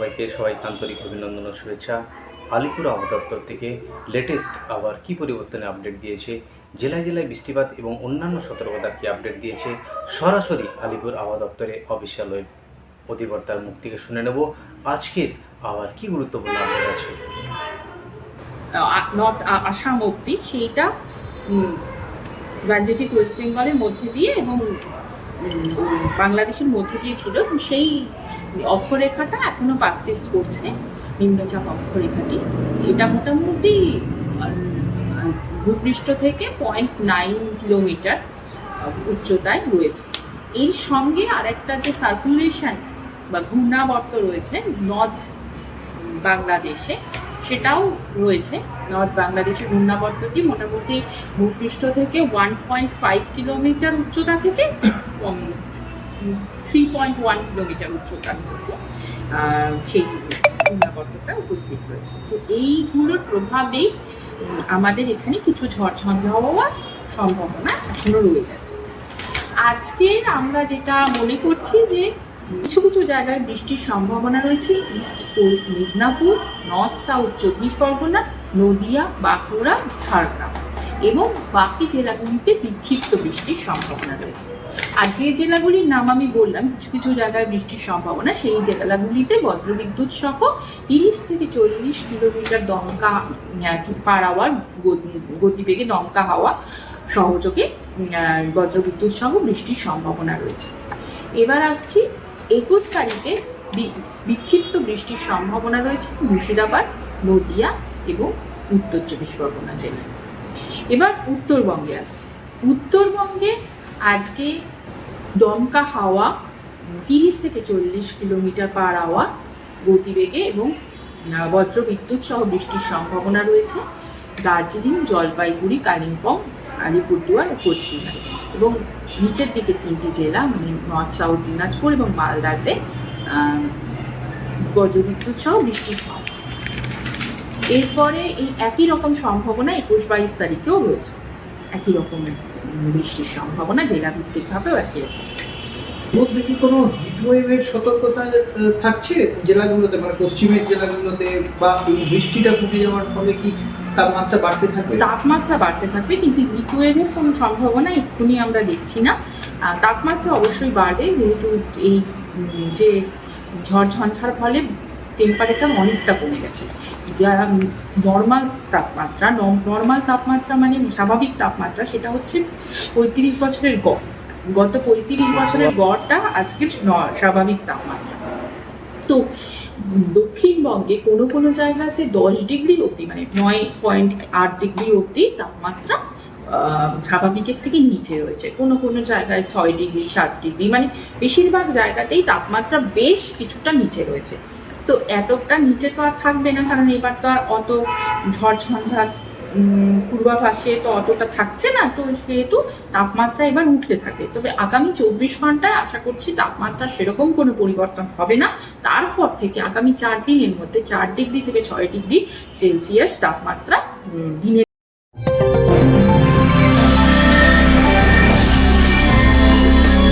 সবাইকে আন্তরিক অভিনন্দন ও শুভেচ্ছা। আলিপুর আবহাওয়া দপ্তর থেকে লেটেস্ট আবার কি পরিবর্তনে আপডেট দিয়েছে, জেলায় জেলায় বৃষ্টিপাত এবং অন্যান্য সতর্কতার কি আপডেট দিয়েছে, সরাসরি আলিপুর আবহাওয়া দপ্তরে অফিসিয়াল ওয়েব অধিকর্তার মুখ থেকে শুনে নেব আজকের আবার কি গুরুত্বপূর্ণ আপডেট আছে। নর্থ আসাম অব্দি সেইটা রাজ্যটি ওয়েস্ট বেঙ্গলের মধ্যে দিয়ে এবং বাংলাদেশের মধ্যে দিয়ে ছিল, সেই অক্ষরেখাটা এখনো পারসিস্ট করছে। নিম্নচাপ অক্ষরেখাটি এটা মোটামুটি ভূপৃষ্ঠ থেকে 0.9 কিলোমিটার উচ্চতায় রয়েছে। এর সঙ্গে আরেকটা যে সার্কুলেশন বা ঘূর্ণাবর্ত রয়েছে নর্থ বাংলাদেশে, সেটাও রয়েছে। নর্থ বাংলাদেশের ঘূর্ণাবর্তটি মোটামুটি ভূপৃষ্ঠ থেকে 1.5 কিলোমিটার উচ্চতা থেকে 3.1 কিলোমিটার উচ্চতার মধ্যে সেই ঘূর্ণাবর্তটা উপস্থিত রয়েছে। তো এইগুলোর প্রভাবেই আমাদের এখানে কিছু ঝড়ঝঞ্ঝা হওয়ার সম্ভাবনা এখনো রয়ে গেছে। আজকে আমরা যেটা মনে করছি যে কিছু কিছু জায়গায় বৃষ্টির সম্ভাবনা রয়েছে। East West Medinipur, north south 24 Pargana, Nadia, Bankura, Jhargram এবং বাকি জেলাগুলিতে বিক্ষিপ্ত বৃষ্টির সম্ভাবনা রয়েছে। আর যে জেলাগুলির নাম আমি বললাম কিছু কিছু জায়গায় বৃষ্টির সম্ভাবনা, সেই জেলাগুলিতে বজ্রবিদ্যুৎ সহ 30 থেকে 40 কিলোমিটার দমকা পার আওয়ার গতিবেগে দমকা হাওয়া সহযোগে বজ্রবিদ্যুৎ সহ বৃষ্টির সম্ভাবনা রয়েছে। এবার আসছি 21 তারিখে বিক্ষিপ্ত বৃষ্টির সম্ভাবনা রয়েছে মুর্শিদাবাদ, নদিয়া এবং উত্তর 24 পরগনা জেলায়। এবার উত্তরবঙ্গে আসছে। উত্তরবঙ্গে আজকে দমকা হাওয়া 30 থেকে 40 কিলোমিটার পার আওয়ার গতিবেগে এবং বজ্রবিদ্যুৎ সহ বৃষ্টির সম্ভাবনা রয়েছে দার্জিলিং, জলপাইগুড়ি, কালিম্পং, আলিপুরদুয়ার ও কোচবিহার এবং নিচের দিকে 3টি জেলা মানে নর্থ সাউথ দিনাজপুর এবং মালদাতে বজ্রবিদ্যুৎ সহ বৃষ্টির সম্ভাবনা। এরপরে এই একই রকম সম্ভাবনা 21-22 তারিখেও রয়েছে। একই রকমের বৃষ্টির সম্ভাবনা জেলাভিত্তিক ভাবেও একই রকম। মধ্যে কি কোনো হিটওয়েভের সতর্কতা থাকছে জেলাগুলোতে, মানে পশ্চিমের জেলাগুলোতে, বা এই বৃষ্টিটা কমে যাওয়ার ফলে কি তাপমাত্রা বাড়তে থাকবে? তাপমাত্রা বাড়তে থাকবে, কিন্তু হিটওয়েভের কোনো সম্ভাবনা এক্ষুনি আমরা দেখছি না। তাপমাত্রা অবশ্যই বাড়বে, যেহেতু এই যে ঝড়ঝঞ্ঝার ফলে টেম্পারেচার অনেকটা কমে গেছে। যারা নর্মাল তাপমাত্রা মানে স্বাভাবিক তাপমাত্রা, সেটা হচ্ছে 35 বছরের গড়। গত 35 বছরের গড়টা আজকের স্বাভাবিক তাপমাত্রা। তো দক্ষিণবঙ্গে কোনো কোনো জায়গাতে 10 ডিগ্রি অবধি মানে 9.8 ডিগ্রি অবধি তাপমাত্রা স্বাভাবিকের থেকে নিচে রয়েছে। কোনো কোনো জায়গায় 6 ডিগ্রি 7 ডিগ্রি মানে বেশিরভাগ জায়গাতেই তাপমাত্রা বেশ কিছুটা নিচে রয়েছে। তো এতটা নিচে তো আর থাকবে না, কারণ এবার তো আর অত ঝড়ঝঞ্ঝা পূর্বাভাসে তো অতটা থাকছে না, তো সেহেতু তাপমাত্রা এবার উঠতে থাকে। তবে আগামী 24 ঘন্টায় আশা করছি তাপমাত্রা সেরকম কোনো পরিবর্তন হবে না। তারপর থেকে আগামী 4 দিনের মধ্যে 4 ডিগ্রি থেকে 6 ডিগ্রি সেলসিয়াস তাপমাত্রা দিনে